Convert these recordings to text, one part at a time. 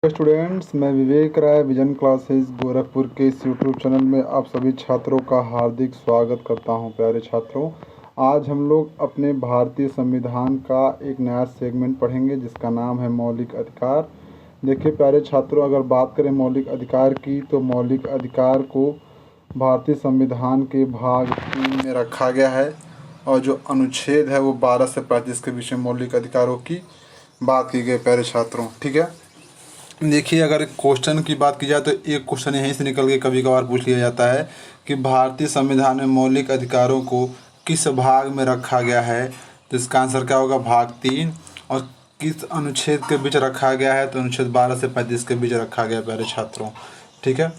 Students, मैं विवेक राय vision classes Gorakhpur के इस यूट्यूब चैनल में आप सभी छात्रों का हार्दिक स्वागत करता हूं। प्यारे छात्रों, आज हम लोग अपने भारतीय संविधान का एक नया सेगमेंट पढ़ेंगे जिसका नाम है मौलिक अधिकार। देखिए प्यारे छात्रों, अगर बात करें मौलिक अधिकार की तो मौलिक अधिकार को भारतीय संविधान के भाग 3 में रखा गया है और जो अनुच्छेद है वो 12 से 35 के बीच में मौलिक अधिकारों की बात की गई। प्यारे छात्रों, ठीक है। देखिए, अगर क्वेश्चन की बात की जाए तो एक क्वेश्चन यहीं से निकल के कभी कभार पूछ लिया जाता है कि भारतीय संविधान में मौलिक अधिकारों को किस भाग में रखा गया है। तो इसका आंसर क्या होगा? भाग 3। और किस अनुच्छेद के बीच रखा गया है? तो अनुच्छेद 12 से 35 के बीच रखा गया। प्यारे छात्रों, ठीक है,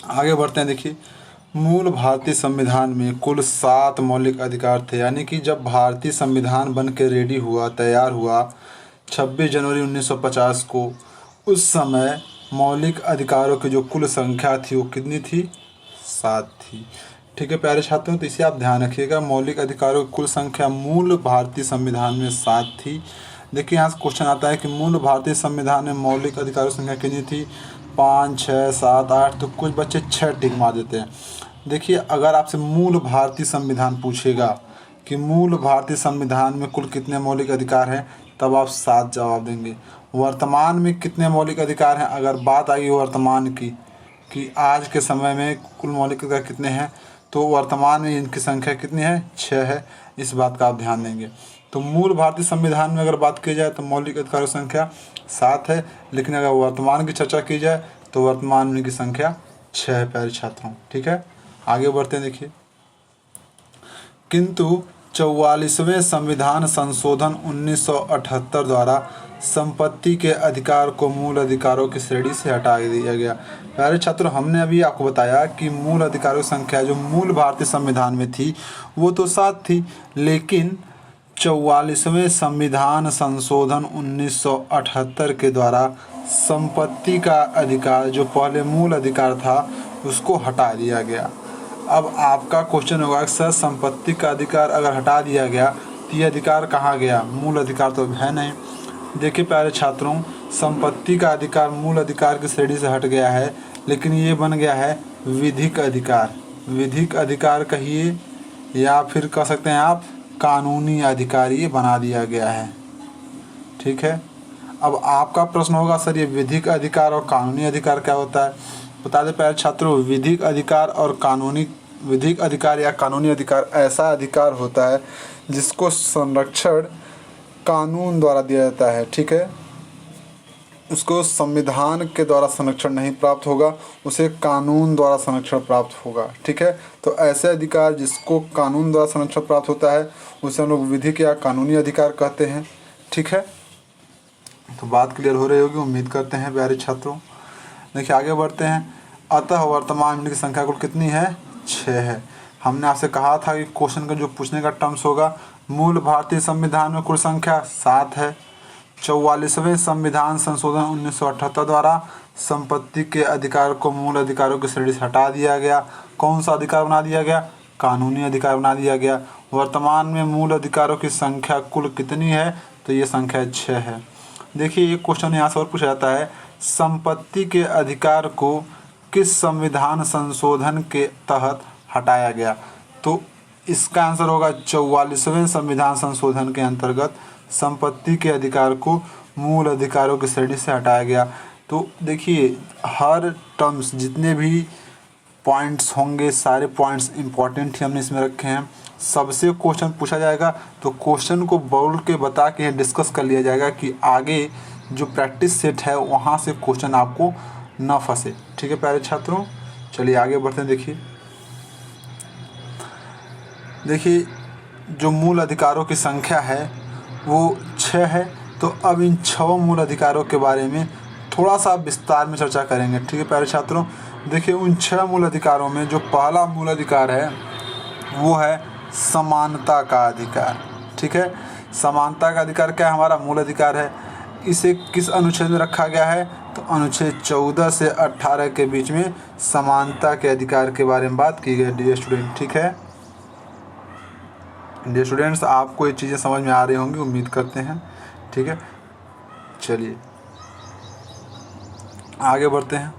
आगे बढ़ते हैं। देखिए, मूल भारतीय संविधान में कुल 7 मौलिक अधिकार थे। यानी कि जब भारतीय संविधान बन के रेडी हुआ, तैयार हुआ 26 जनवरी 1950 को, उस समय मौलिक अधिकारों की जो कुल संख्या थी वो कितनी थी? 7 थी। ठीक है प्यारे छात्रों, तो इसे आप ध्यान रखिएगा। मौलिक अधिकारों की कुल संख्या मूल भारतीय संविधान में 7 थी। देखिए, यहाँ से क्वेश्चन आता है कि मूल भारतीय संविधान में मौलिक अधिकारों की संख्या कितनी थी? 5, 6, 7, 8। तो कुछ बच्चे 6 टिक मार देते हैं। देखिए, अगर आपसे मूल भारतीय संविधान पूछेगा कि मूल भारतीय संविधान में कुल कितने मौलिक अधिकार हैं, तब आप 7 जवाब देंगे। वर्तमान में कितने मौलिक अधिकार हैं, अगर बात आई वर्तमान की कि आज के समय में कुल मौलिक अधिकार कितने हैं, तो वर्तमान में इनकी संख्या कितनी है? 6 है। इस बात का आप ध्यान देंगे। तो मूल भारतीय संविधान में अगर बात की जाए तो मौलिक अधिकारों की संख्या 7 है, लेकिन अगर वर्तमान की चर्चा की जाए तो वर्तमान में इनकी संख्या 6 है। प्यारे छात्रों, ठीक है, आगे बढ़ते हैं। देखिए, किंतु 44वें संविधान संशोधन 1978 द्वारा संपत्ति के अधिकार को मूल अधिकारों की श्रेणी से हटा दिया गया। प्यारे छात्रों, हमने अभी आपको बताया कि मूल अधिकारों की संख्या जो मूल भारतीय संविधान में थी वो तो 7 थी, लेकिन 44वें संविधान संशोधन 1978 के द्वारा संपत्ति का अधिकार, जो पहले मूल अधिकार था, उसको हटा दिया गया। अब आपका क्वेश्चन होगा कि सर, संपत्ति का अधिकार अगर हटा दिया गया तो ये अधिकार कहाँ गया? मूल अधिकार तो है नहीं। देखिए प्यारे छात्रों, संपत्ति का अधिकार मूल अधिकार की श्रेणी से हट गया है, लेकिन ये बन गया है विधिक अधिकार। विधिक अधिकार कहिए या फिर कह सकते हैं आप कानूनी अधिकार, ये बना दिया गया है। ठीक है, अब आपका प्रश्न होगा सर, ये विधिक अधिकार और कानूनी अधिकार क्या होता है? बता दें प्यारे छात्रों, विधिक अधिकार या कानूनी अधिकार ऐसा अधिकार होता है जिसको संरक्षण कानून द्वारा दिया जाता है। ठीक है, उसको संविधान के द्वारा संरक्षण नहीं प्राप्त होगा, उसे कानून द्वारा संरक्षण प्राप्त होगा। ठीक है, तो ऐसे अधिकार जिसको कानून द्वारा संरक्षण प्राप्त होता है उसे हम लोग विधिक या कानूनी अधिकार कहते हैं। ठीक है, तो बात क्लियर हो रही होगी, उम्मीद करते हैं प्यारे छात्रों। देखिए, आगे बढ़ते हैं। अतः वर्तमान में की संख्या कुल कितनी है? 6 है। हमने आपसे कहा था कि क्वेश्चन का जो पूछने का टर्म्स होगा, मूल भारतीय संविधान में कुल संख्या 7 है। 44वें संविधान संशोधन 1978 द्वारा संपत्ति के अधिकार को मूल अधिकारों की श्रेणी से हटा दिया गया। कौन सा अधिकार बना दिया गया? कानूनी अधिकार बना दिया गया। वर्तमान में मूल अधिकारों की संख्या कुल कितनी है? तो ये संख्या 6 है। देखिए, एक क्वेश्चन यहाँ से और पूछा जाता है, संपत्ति के अधिकार को किस संविधान संशोधन के तहत हटाया गया? तो इसका आंसर होगा 44वें संविधान संशोधन के अंतर्गत संपत्ति के अधिकार को मूल अधिकारों की श्रेणी से हटाया गया। तो देखिए, हर टर्म्स जितने भी पॉइंट्स होंगे, सारे पॉइंट्स इंपॉर्टेंट ही हमने इसमें रखे हैं। सबसे क्वेश्चन पूछा जाएगा तो क्वेश्चन को बोल के बता के डिस्कस कर लिया जाएगा कि आगे जो प्रैक्टिस सेट है वहाँ से क्वेश्चन आपको न फंसे। ठीक है प्यारे छात्रों, चलिए आगे बढ़ते हैं। देखिए, जो मूल अधिकारों की संख्या है वो 6 है। तो अब इन 6 मूल अधिकारों के बारे में थोड़ा सा विस्तार में चर्चा करेंगे। ठीक है प्यारे छात्रों, देखिए, उन 6 मूल अधिकारों में जो पहला मूल अधिकार है वो है समानता का अधिकार। ठीक है, समानता का अधिकार क्या है? हमारा मूल अधिकार है। इसे किस अनुच्छेद में रखा गया है? तो अनुच्छेद 14 से 18 के बीच में समानता के अधिकार के बारे में बात की गई डियर स्टूडेंट। ठीक है डियर स्टूडेंट्स, आपको ये चीज़ें समझ में आ रही होंगी, उम्मीद करते हैं। ठीक है, चलिए आगे बढ़ते हैं।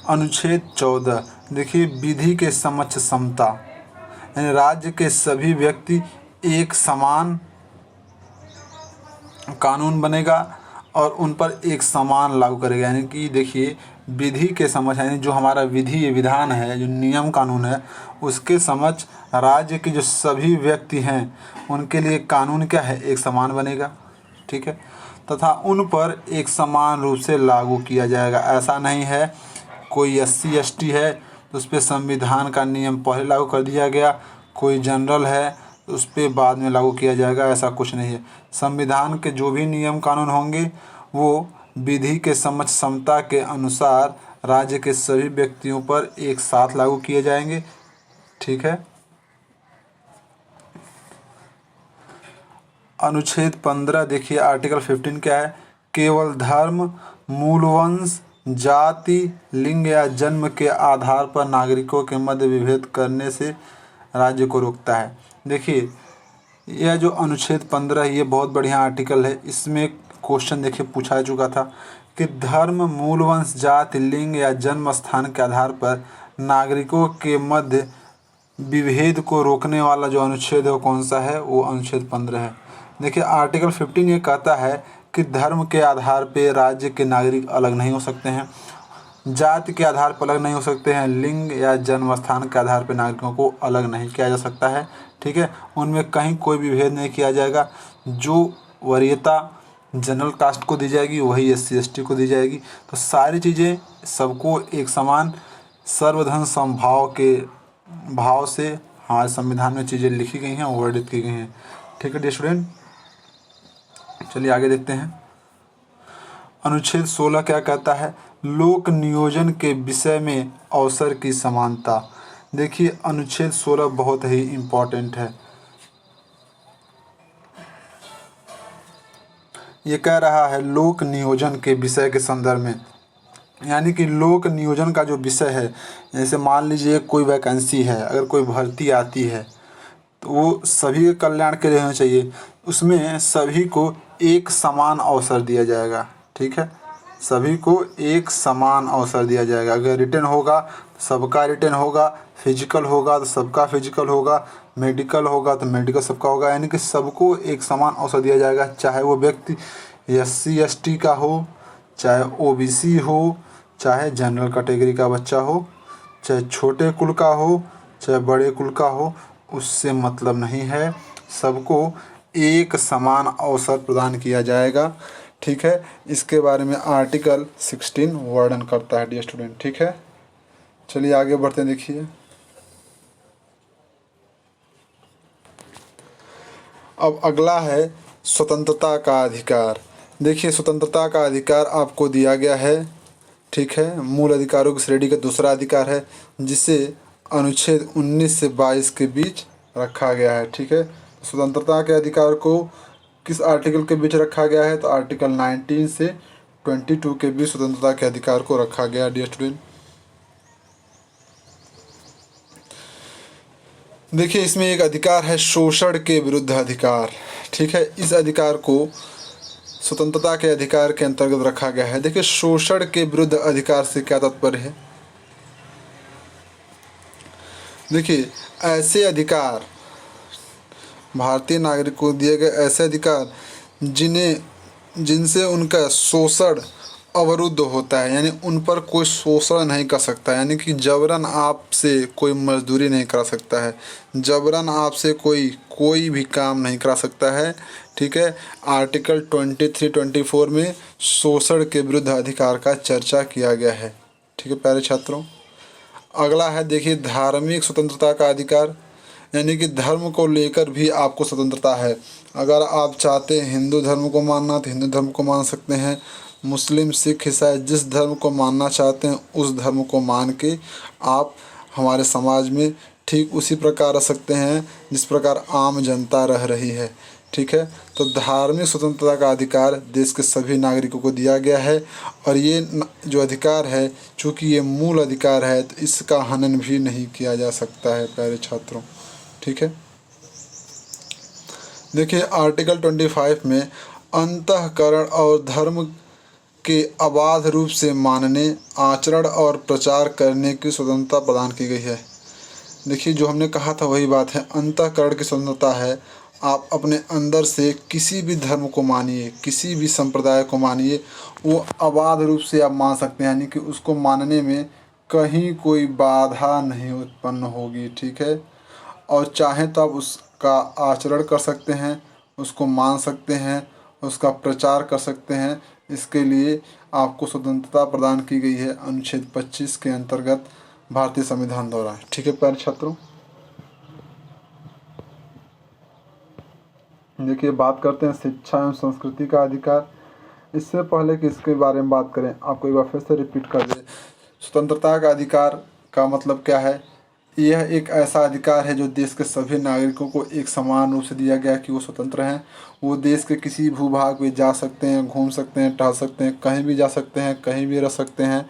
अनुच्छेद 14 देखिए, विधि के समक्ष समता, यानी राज्य के सभी व्यक्ति एक समान कानून बनेगा और उन पर एक समान लागू करेगा। यानी कि देखिए, विधि के समक्ष, यानी जो हमारा विधि विधान है, जो नियम कानून है, उसके समक्ष राज्य के जो सभी व्यक्ति हैं उनके लिए कानून क्या है, एक समान बनेगा। ठीक है, तथा उन पर एक समान रूप से लागू किया जाएगा। ऐसा नहीं है कोई SC ST है तो उस पर संविधान का नियम पहले लागू कर दिया गया, कोई जनरल है तो उस पर बाद में लागू किया जाएगा, ऐसा कुछ नहीं है। संविधान के जो भी नियम कानून होंगे वो विधि के समक्ष समता के अनुसार राज्य के सभी व्यक्तियों पर एक साथ लागू किए जाएंगे। ठीक है। अनुच्छेद 15 देखिए, आर्टिकल 15 क्या है, केवल धर्म, मूलवंश, जाति, लिंग या जन्म के आधार पर नागरिकों के मध्य विभेद करने से राज्य को रोकता है। देखिए, यह जो अनुच्छेद 15 ये बहुत बढ़िया आर्टिकल है। इसमें क्वेश्चन देखिए पूछा चुका था कि धर्म, मूलवंश, जाति, लिंग या जन्म स्थान के आधार पर नागरिकों के मध्य विभेद को रोकने वाला जो अनुच्छेद है वो कौन सा है, वो अनुच्छेद 15 है। देखिए, आर्टिकल 15 ये कहता है कि धर्म के आधार पर राज्य के नागरिक अलग नहीं हो सकते हैं, जाति के आधार पर अलग नहीं हो सकते हैं, लिंग या जन्म स्थान के आधार पर नागरिकों को अलग नहीं किया जा सकता है। ठीक है, उनमें कहीं कोई भी भेद नहीं किया जाएगा। जो वरीयता जनरल कास्ट को दी जाएगी वही SC ST को दी जाएगी। तो सारी चीज़ें सबको एक समान सर्वधर्म समभाव के भाव से हमारे संविधान में चीज़ें लिखी गई हैं, वर्णित की गई हैं। ठीक है डियर स्टूडेंट, चलिए आगे देखते हैं। अनुच्छेद 16 क्या कहता है, लोक नियोजन के विषय में अवसर की समानता। देखिए, अनुच्छेद 16 बहुत ही इम्पोर्टेंट है। ये कह रहा है लोक नियोजन के विषय के संदर्भ में, यानी कि लोक नियोजन का जो विषय है, जैसे मान लीजिए कोई वैकेंसी है, अगर कोई भर्ती आती है तो वो सभी के कल्याण के लिए होना चाहिए। उसमें सभी को एक समान अवसर दिया जाएगा। ठीक है, सभी को एक समान अवसर दिया जाएगा। अगर रिटन होगा तो सबका रिटन होगा, फिजिकल होगा तो सबका फिजिकल होगा, मेडिकल होगा तो मेडिकल सबका होगा। यानी कि सबको एक समान अवसर दिया जाएगा, चाहे वो व्यक्ति SC ST का हो, चाहे OBC हो, चाहे जनरल कैटेगरी का बच्चा हो, चाहे छोटे कुल का हो, चाहे बड़े कुल का हो, उससे मतलब नहीं है। सबको एक समान अवसर प्रदान किया जाएगा। ठीक है, इसके बारे में आर्टिकल 16 वर्णन करता है डियर स्टूडेंट। ठीक है, चलिए आगे बढ़ते हैं। देखिए, अब अगला है स्वतंत्रता का अधिकार। देखिए, स्वतंत्रता का अधिकार आपको दिया गया है। ठीक है, मूल अधिकारों की श्रेणी का दूसरा अधिकार है, जिसे अनुच्छेद 19 से 22 के बीच रखा गया है। ठीक है, स्वतंत्रता के अधिकार को किस आर्टिकल के बीच रखा गया है, तो आर्टिकल 19 से 22 के बीच स्वतंत्रता के अधिकार को रखा गया डियर स्टूडेंट। देखिए, इसमें एक अधिकार है शोषण के विरुद्ध अधिकार। ठीक है, इस अधिकार को स्वतंत्रता के अधिकार के अंतर्गत रखा गया है। देखिए, शोषण के विरुद्ध अधिकार से क्या तात्पर्य है। देखिए, ऐसे अधिकार, भारतीय नागरिक को दिए गए ऐसे अधिकार जिनसे उनका शोषण अवरुद्ध होता है, यानी उन पर कोई शोषण नहीं कर सकता, यानी कि जबरन आपसे कोई मजदूरी नहीं करा सकता है, जबरन आपसे कोई भी काम नहीं करा सकता है। ठीक है, आर्टिकल 23-24 में शोषण के विरुद्ध अधिकार का चर्चा किया गया है। ठीक है प्यारे छात्रों, अगला है देखिए धार्मिक स्वतंत्रता का अधिकार, यानी कि धर्म को लेकर भी आपको स्वतंत्रता है। अगर आप चाहते हैं हिंदू धर्म को मानना तो हिंदू धर्म को मान सकते हैं, मुस्लिम, सिख, ईसाई जिस धर्म को मानना चाहते हैं उस धर्म को मान के आप हमारे समाज में ठीक उसी प्रकार रह सकते हैं जिस प्रकार आम जनता रह रही है। ठीक है, तो धार्मिक स्वतंत्रता का अधिकार देश के सभी नागरिकों को दिया गया है और ये जो अधिकार है चूँकि ये मूल अधिकार है तो इसका हनन भी नहीं किया जा सकता है प्यारे छात्रों। ठीक है, देखिए आर्टिकल 25 में अंतःकरण और धर्म के अबाध रूप से मानने, आचरण और प्रचार करने की स्वतंत्रता प्रदान की गई है। देखिए, जो हमने कहा था वही बात है, अंतःकरण की स्वतंत्रता है। आप अपने अंदर से किसी भी धर्म को मानिए, किसी भी संप्रदाय को मानिए, वो अबाध रूप से आप मान सकते हैं, यानी कि उसको मानने में कहीं कोई बाधा नहीं उत्पन्न होगी, ठीक है। और चाहें तो आप उसका आचरण कर सकते हैं, उसको मान सकते हैं, उसका प्रचार कर सकते हैं। इसके लिए आपको स्वतंत्रता प्रदान की गई है अनुच्छेद 25 के अंतर्गत भारतीय संविधान द्वारा, ठीक है प्यारे छात्रों। देखिए, बात करते हैं शिक्षा एवं संस्कृति का अधिकार। इससे पहले कि इसके बारे में बात करें, आपको एक बार फिर से रिपीट कर दे, स्वतंत्रता का अधिकार का मतलब क्या है। यह एक ऐसा अधिकार है जो देश के सभी नागरिकों को एक समान रूप से दिया गया है कि वो स्वतंत्र हैं। वो देश के किसी भूभाग में जा सकते हैं, घूम सकते हैं, टहल सकते हैं, कहीं भी जा सकते हैं, कहीं भी रह सकते हैं,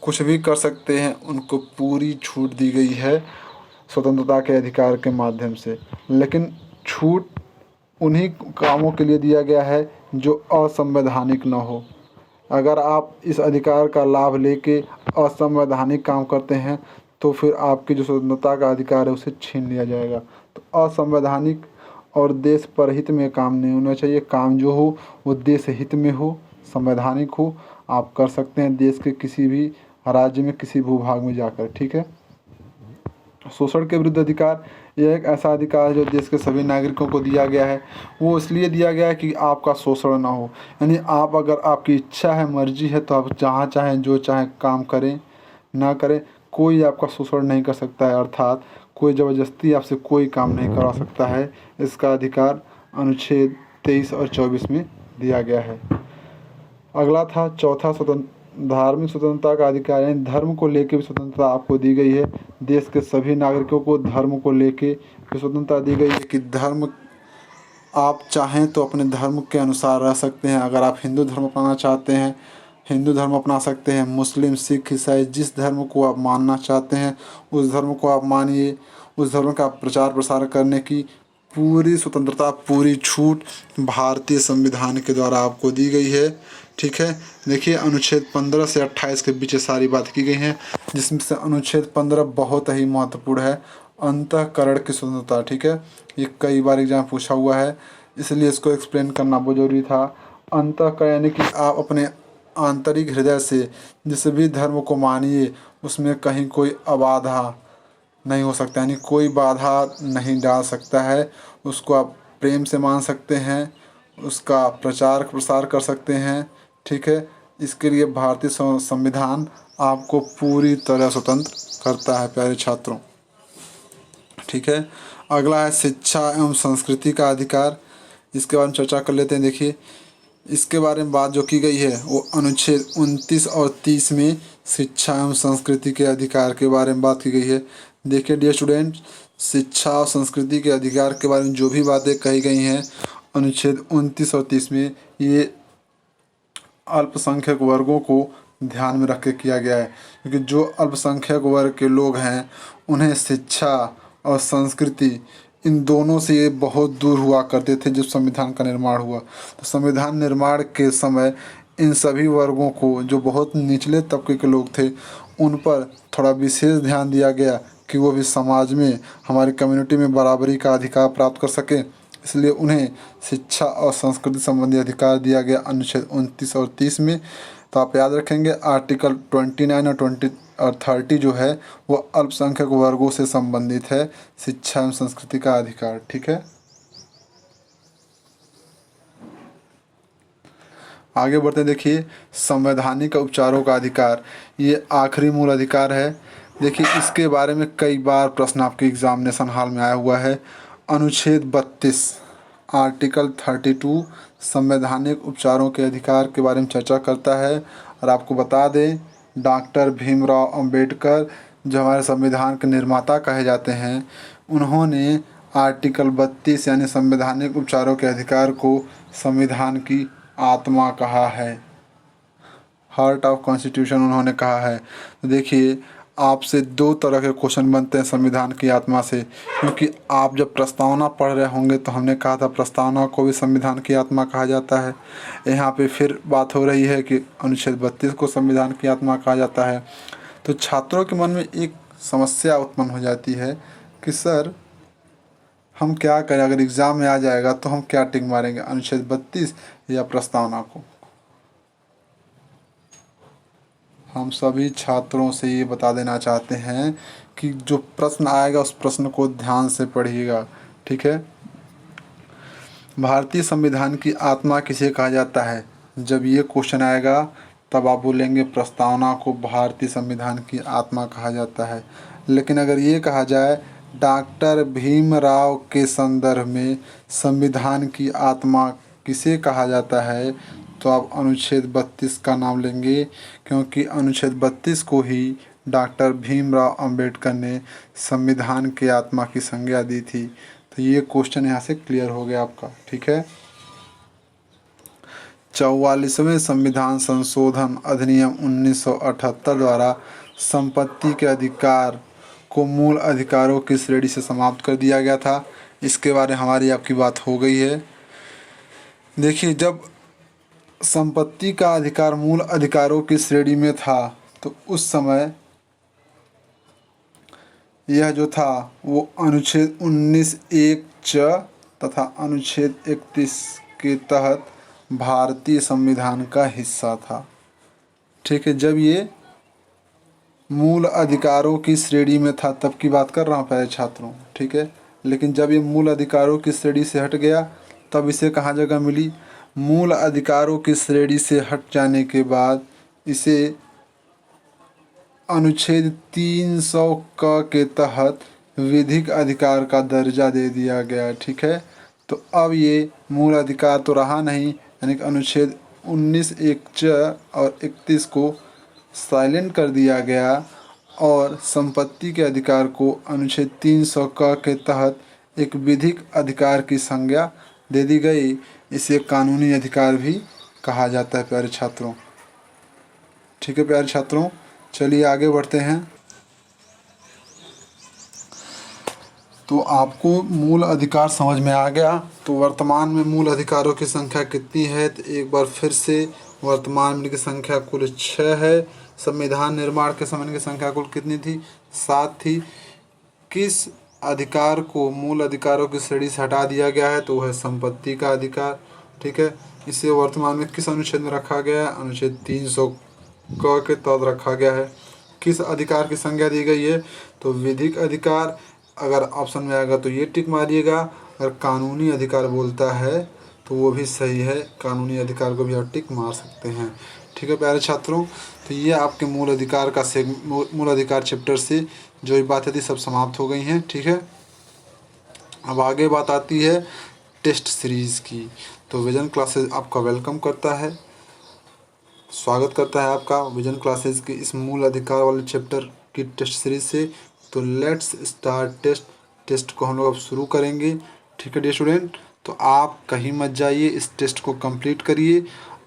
कुछ भी कर सकते हैं। उनको पूरी छूट दी गई है स्वतंत्रता के अधिकार के माध्यम से। लेकिन छूट उन्हीं कामों के लिए दिया गया है जो असंवैधानिक न हो। अगर आप इस अधिकार का लाभ लेके असंवैधानिक काम करते हैं तो फिर आपकी जो स्वतंत्रता का अधिकार है उसे छीन लिया जाएगा। तो असंवैधानिक और देश परहित में काम नहीं होना चाहिए। काम जो हो वो देश हित में हो, संवैधानिक हो। आप कर सकते हैं देश के किसी भी राज्य में, किसी भूभाग में जाकर, ठीक है। शोषण के विरुद्ध अधिकार, यह एक ऐसा अधिकार है जो देश के सभी नागरिकों को दिया गया है। वो इसलिए दिया गया है कि आपका शोषण ना हो, यानी आप, अगर आपकी इच्छा है, मर्जी है, तो आप जहाँ चाहें जो चाहें काम करें, ना करें, कोई आपका शोषण नहीं कर सकता है। अर्थात कोई ज़बरदस्ती आपसे कोई काम नहीं करा सकता है। इसका अधिकार अनुच्छेद 23 और 24 में दिया गया है। अगला था चौथा, धार्मिक स्वतंत्रता का अधिकार, यानी धर्म को लेकर भी स्वतंत्रता आपको दी गई है। देश के सभी नागरिकों को धर्म को लेके भी स्वतंत्रता दी गई है कि धर्म, आप चाहें तो अपने धर्म के अनुसार रह सकते हैं। अगर आप हिंदू धर्म अपनाना चाहते हैं, हिंदू धर्म अपना सकते हैं। मुस्लिम, सिख, ईसाई, जिस धर्म को आप मानना चाहते हैं उस धर्म को आप मानिए। उस धर्म का प्रचार प्रसार करने की पूरी स्वतंत्रता, पूरी छूट भारतीय संविधान के द्वारा आपको दी गई है, ठीक है। देखिए, अनुच्छेद 15 से 28 के बीच सारी बात की गई हैं, जिसमें से अनुच्छेद 15 बहुत ही महत्वपूर्ण है, अंतःकरण की स्वतंत्रता, ठीक है। ये कई बार एग्जाम पूछा हुआ है, इसलिए इसको एक्सप्लेन करना बहुत जरूरी था। अंतःकरण यानी कि आप अपने आंतरिक हृदय से जिस भी धर्म को मानिए, उसमें कहीं कोई अबाधा नहीं हो सकता, यानी कोई बाधा नहीं डाल सकता है। उसको आप प्रेम से मान सकते हैं, उसका प्रचार प्रसार कर सकते हैं, ठीक है। इसके लिए भारतीय संविधान आपको पूरी तरह स्वतंत्र करता है प्यारे छात्रों, ठीक है। अगला है शिक्षा एवं संस्कृति का अधिकार। इसके बारे में चर्चा कर लेते हैं। देखिए, इसके बारे में बात जो की गई है वो अनुच्छेद 29 और 30 में शिक्षा एवं संस्कृति के अधिकार के बारे में बात की गई है। देखिए डियर स्टूडेंट, शिक्षा और संस्कृति के अधिकार के बारे में जो भी बातें कही गई हैं अनुच्छेद 29 और 30 में, ये अल्पसंख्यक वर्गों को ध्यान में रख के किया गया है। क्योंकि जो अल्पसंख्यक वर्ग के लोग हैं उन्हें शिक्षा और संस्कृति, इन दोनों से ये बहुत दूर हुआ करते थे जब संविधान का निर्माण हुआ। तो संविधान निर्माण के समय इन सभी वर्गों को, जो बहुत निचले तबके के लोग थे, उन पर थोड़ा विशेष ध्यान दिया गया कि वो भी समाज में, हमारी कम्युनिटी में बराबरी का अधिकार प्राप्त कर सकें। इसलिए उन्हें शिक्षा और संस्कृति संबंधी अधिकार दिया गया अनुच्छेद 29 और 30 में। तो आप याद रखेंगे आर्टिकल 29 और 20 और 30 जो है वो अल्पसंख्यक वर्गों से संबंधित है, शिक्षा एवं संस्कृति का अधिकार, ठीक है। आगे बढ़ते देखिए, संवैधानिक उपचारों का अधिकार, ये आखिरी मूल अधिकार है। देखिए, इसके बारे में कई बार प्रश्न आपके एग्जामिनेशन हॉल में आया हुआ है। अनुच्छेद 32 आर्टिकल 32 संवैधानिक उपचारों के अधिकार के बारे में चर्चा करता है। और आपको बता दें, डॉक्टर भीमराव अंबेडकर, जो हमारे संविधान के निर्माता कहे जाते हैं, उन्होंने आर्टिकल 32 यानी संवैधानिक उपचारों के अधिकार को संविधान की आत्मा कहा है, हार्ट ऑफ कॉन्स्टिट्यूशन उन्होंने कहा है। तो देखिए, आपसे दो तरह के क्वेश्चन बनते हैं संविधान की आत्मा से, क्योंकि आप जब प्रस्तावना पढ़ रहे होंगे तो हमने कहा था प्रस्तावना को भी संविधान की आत्मा कहा जाता है। यहाँ पे फिर बात हो रही है कि अनुच्छेद 32 को संविधान की आत्मा कहा जाता है। तो छात्रों के मन में एक समस्या उत्पन्न हो जाती है कि सर हम क्या करें, अगर एग्ज़ाम में आ जाएगा तो हम क्या टिक मारेंगे, अनुच्छेद 32 या प्रस्तावना को। हम सभी छात्रों से ये बता देना चाहते हैं कि जो प्रश्न आएगा उस प्रश्न को ध्यान से पढ़िएगा, ठीक है। भारतीय संविधान की आत्मा किसे कहा जाता है? जब ये क्वेश्चन आएगा तब आप बोलेंगे प्रस्तावना को भारतीय संविधान की आत्मा कहा जाता है। लेकिन अगर ये कहा जाए डॉक्टर भीमराव के संदर्भ में संविधान की आत्मा किसे कहा जाता है, तो आप अनुच्छेद 32 का नाम लेंगे, क्योंकि अनुच्छेद 32 को ही डॉक्टर भीमराव अंबेडकर ने संविधान की आत्मा की संज्ञा दी थी। तो ये क्वेश्चन यहाँ से क्लियर हो गया आपका, ठीक है। 44वें संविधान संशोधन अधिनियम 1978 द्वारा संपत्ति के अधिकार को मूल अधिकारों की श्रेणी से समाप्त कर दिया गया था। इसके बारे में हमारी आपकी बात हो गई है। देखिए, जब संपत्ति का अधिकार मूल अधिकारों की श्रेणी में था तो उस समय यह जो था वो अनुच्छेद 19(1) च तथा अनुच्छेद 31 के तहत भारतीय संविधान का हिस्सा था, ठीक है। जब ये मूल अधिकारों की श्रेणी में था तब की बात कर रहा हूँ प्यारे छात्रों, ठीक है। लेकिन जब ये मूल अधिकारों की श्रेणी से हट गया तब इसे कहाँ जगह मिली? मूल अधिकारों की श्रेणी से हट जाने के बाद इसे अनुच्छेद 300 क के तहत विधिक अधिकार का दर्जा दे दिया गया, ठीक है। तो अब ये मूल अधिकार तो रहा नहीं, यानी कि अनुच्छेद 19(1) च और 31 को साइलेंट कर दिया गया और संपत्ति के अधिकार को अनुच्छेद 300 क के तहत एक विधिक अधिकार की संज्ञा दे दी गई। इसे कानूनी अधिकार भी कहा जाता है प्यारे छात्रों, ठीक है। प्यारे छात्रों, चलिए आगे बढ़ते हैं। तो आपको मूल अधिकार समझ में आ गया। तो वर्तमान में मूल अधिकारों की संख्या कितनी है, तो एक बार फिर से वर्तमान में इनकी संख्या कुल 6 है। संविधान निर्माण के समय की संख्या कुल कितनी थी? 7 थी। किस अधिकार को मूल अधिकारों की श्रेणी से हटा दिया गया है, तो वह है संपत्ति का अधिकार, ठीक है। इसे वर्तमान में किस अनुच्छेद में रखा गया है? अनुच्छेद 300 क के तहत रखा गया है। किस अधिकार की संज्ञा दी गई है? तो विधिक अधिकार। अगर ऑप्शन में आएगा तो ये टिक मारिएगा। अगर कानूनी अधिकार बोलता है तो वो भी सही है, कानूनी अधिकार को भी आप टिक मार सकते हैं, ठीक है प्यारे छात्रों। तो ये आपके मूल अधिकार का मूल अधिकार चैप्टर से जो भी बातें थी सब समाप्त हो गई हैं, ठीक है। अब आगे बात आती है टेस्ट सीरीज़ की। तो विजन क्लासेस आपका वेलकम करता है, स्वागत करता है आपका विजन क्लासेस के इस मूल अधिकार वाले चैप्टर की टेस्ट सीरीज से। तो लेट्स स्टार्ट टेस्ट को हम लोग अब शुरू करेंगे, ठीक है डियर स्टूडेंट। तो आप कहीं मत जाइए, इस टेस्ट को कंप्लीट करिए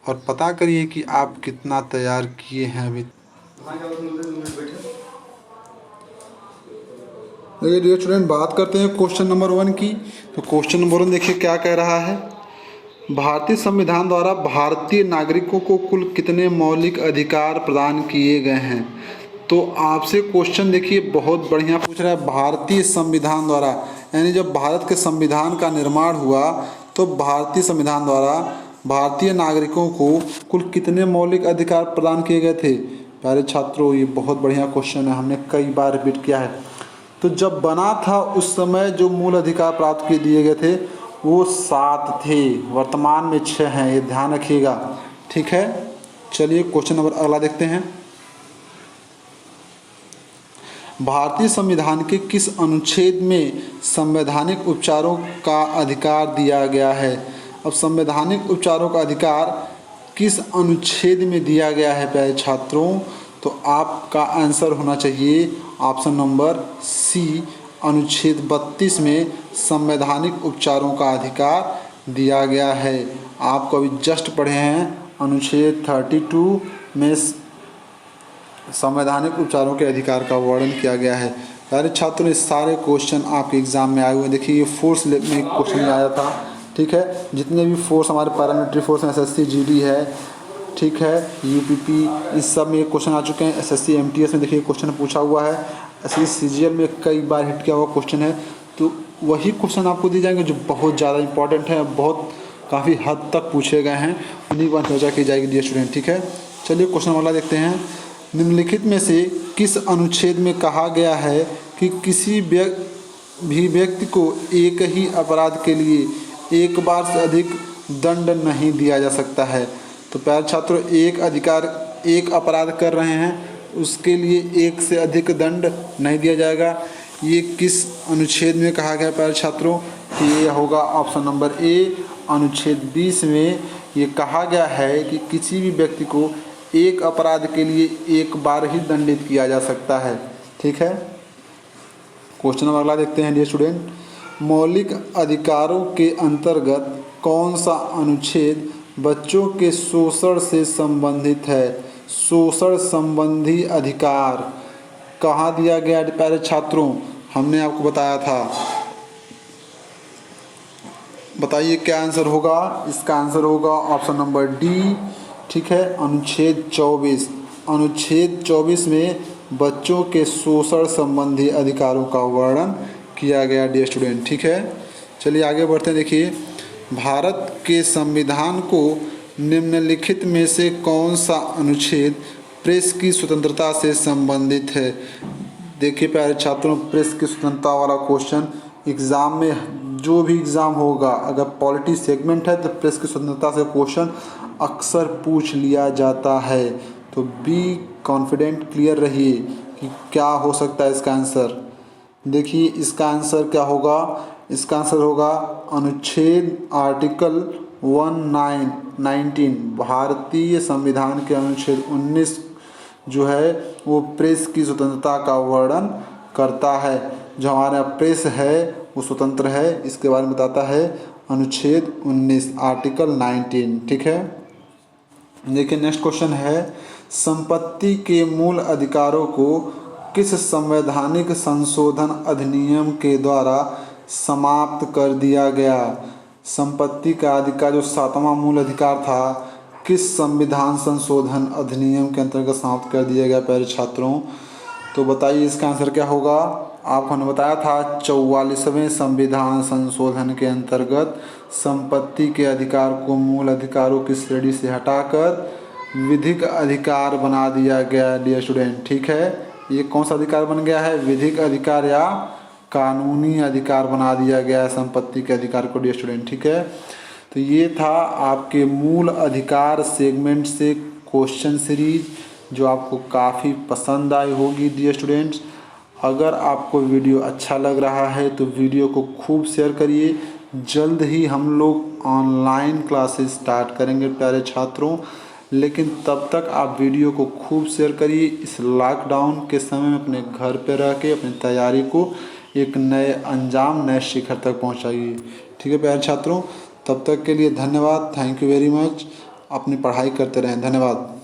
और पता करिए कि आप कितना तैयार किए हैं अभी। देखिए डियर स्टूडेंट, बात करते हैं क्वेश्चन नंबर 1 की। तो क्वेश्चन नंबर 1 देखिए क्या कह रहा है। भारतीय संविधान द्वारा भारतीय नागरिकों को कुल कितने मौलिक अधिकार प्रदान किए गए हैं? तो आपसे क्वेश्चन देखिए बहुत बढ़िया पूछ रहा है। भारतीय संविधान द्वारा, यानी जब भारत के संविधान का निर्माण हुआ तो भारतीय संविधान द्वारा भारतीय नागरिकों को कुल कितने मौलिक अधिकार प्रदान किए गए थे? प्यारे छात्रों, ये बहुत बढ़िया क्वेश्चन है, हमने कई बार रिपीट किया है। तो जब बना था उस समय जो मूल अधिकार प्राप्त किए दिए गए थे वो 7 थे, वर्तमान में 6 हैं, ये ध्यान रखिएगा, ठीक है। चलिए क्वेश्चन नंबर अगला देखते हैं। भारतीय संविधान के किस अनुच्छेद में संवैधानिक उपचारों का अधिकार दिया गया है? अब संवैधानिक उपचारों का अधिकार किस अनुच्छेद में दिया गया है प्यारे छात्रों? तो आपका आंसर होना चाहिए ऑप्शन नंबर सी, अनुच्छेद 32 में संवैधानिक उपचारों का अधिकार दिया गया है। आपको अभी जस्ट पढ़े हैं अनुच्छेद 32 में संवैधानिक उपचारों के अधिकार का वर्णन किया गया है। प्यारे छात्रों, ये सारे क्वेश्चन आपके एग्जाम में आए हुए हैं। देखिए ये फोर्स में क्वेश्चन आया था, ठीक है। जितने भी फोर्स हमारे पैरामिलिट्री फोर्स में एसएससी जीडी है, ठीक है, यूपीपी, इस सब में क्वेश्चन आ चुके हैं। एसएससी एमटीएस में देखिए क्वेश्चन पूछा हुआ है। एसएससी सीजीएल में कई बार हिट किया हुआ क्वेश्चन है। तो वही क्वेश्चन आपको दिए जाएंगे जो बहुत ज़्यादा इंपॉर्टेंट है, बहुत काफ़ी हद तक पूछे गए हैं, उन्हीं पर चर्चा की जाएगी डियर स्टूडेंट, ठीक है। चलिए क्वेश्चन वाला देखते हैं। निम्नलिखित में से किस अनुच्छेद में कहा गया है कि किसी भी व्यक्ति को एक ही अपराध के लिए एक बार से अधिक दंड नहीं दिया जा सकता है? तो प्यारे छात्रों, एक अपराध कर रहे हैं उसके लिए एक से अधिक दंड नहीं दिया जाएगा। ये किस अनुच्छेद में कहा गया प्यारे छात्रों? ये होगा ऑप्शन नंबर ए, अनुच्छेद 20 में ये कहा गया है कि किसी भी व्यक्ति को एक अपराध के लिए एक बार ही दंडित किया जा सकता है, ठीक है। क्वेश्चन नंबर अगला देखते हैं डियर स्टूडेंट। मौलिक अधिकारों के अंतर्गत कौन सा अनुच्छेद बच्चों के शोषण से संबंधित है? शोषण संबंधी अधिकार कहाँ दिया गया प्यारे छात्रों? हमने आपको बताया था। बताइए क्या आंसर होगा? इसका आंसर होगा ऑप्शन नंबर डी, ठीक है, अनुच्छेद 24। अनुच्छेद 24 में बच्चों के शोषण संबंधी अधिकारों का वर्णन किया गया डियर स्टूडेंट, ठीक है। चलिए आगे बढ़ते हैं। देखिए, भारत के संविधान को निम्नलिखित में से कौन सा अनुच्छेद प्रेस की स्वतंत्रता से संबंधित है? देखिए प्यारे छात्रों, प्रेस की स्वतंत्रता वाला क्वेश्चन एग्ज़ाम में, जो भी एग्ज़ाम होगा, अगर पॉलिटी सेगमेंट है तो प्रेस की स्वतंत्रता से क्वेश्चन अक्सर पूछ लिया जाता है। तो बी कॉन्फिडेंट, क्लियर रहिए कि क्या हो सकता है इसका आंसर। देखिए इसका आंसर क्या होगा? इसका आंसर होगा अनुच्छेद आर्टिकल 19 भारतीय संविधान के अनुच्छेद 19 जो है वो प्रेस की स्वतंत्रता का वर्णन करता है। जो हमारा प्रेस है वो स्वतंत्र है, इसके बारे में बताता है अनुच्छेद 19 आर्टिकल 19, ठीक है। देखिए नेक्स्ट क्वेश्चन है, संपत्ति के मूल अधिकारों को किस संवैधानिक संशोधन अधिनियम के द्वारा समाप्त कर दिया गया? संपत्ति का अधिकार जो 7वां मूल अधिकार था, किस संविधान संशोधन अधिनियम के अंतर्गत समाप्त कर दिया गया प्यारे छात्रों? तो बताइए इसका आंसर क्या होगा? आपको हमने बताया था 44वें संविधान संशोधन के अंतर्गत संपत्ति के अधिकार को मूल अधिकारों की श्रेणी से हटाकर विधिक अधिकार बना दिया गया डियर स्टूडेंट, ठीक है। ये कौन सा अधिकार बन गया है? विधिक अधिकार या कानूनी अधिकार बना दिया गया है संपत्ति के अधिकार को डियर स्टूडेंट, ठीक है। तो ये था आपके मूल अधिकार सेगमेंट से क्वेश्चन सीरीज जो आपको काफ़ी पसंद आई होगी डियर स्टूडेंट्स। अगर आपको वीडियो अच्छा लग रहा है तो वीडियो को खूब शेयर करिए। जल्द ही हम लोग ऑनलाइन क्लासेस स्टार्ट करेंगे प्यारे छात्रों, लेकिन तब तक आप वीडियो को खूब शेयर करिए। इस लॉकडाउन के समय में अपने घर पर रह के अपनी तैयारी को एक नए अंजाम, नए शिखर तक पहुंचाइए, ठीक है प्यारे छात्रों। तब तक के लिए धन्यवाद, थैंक यू वेरी मच। अपनी पढ़ाई करते रहें, धन्यवाद।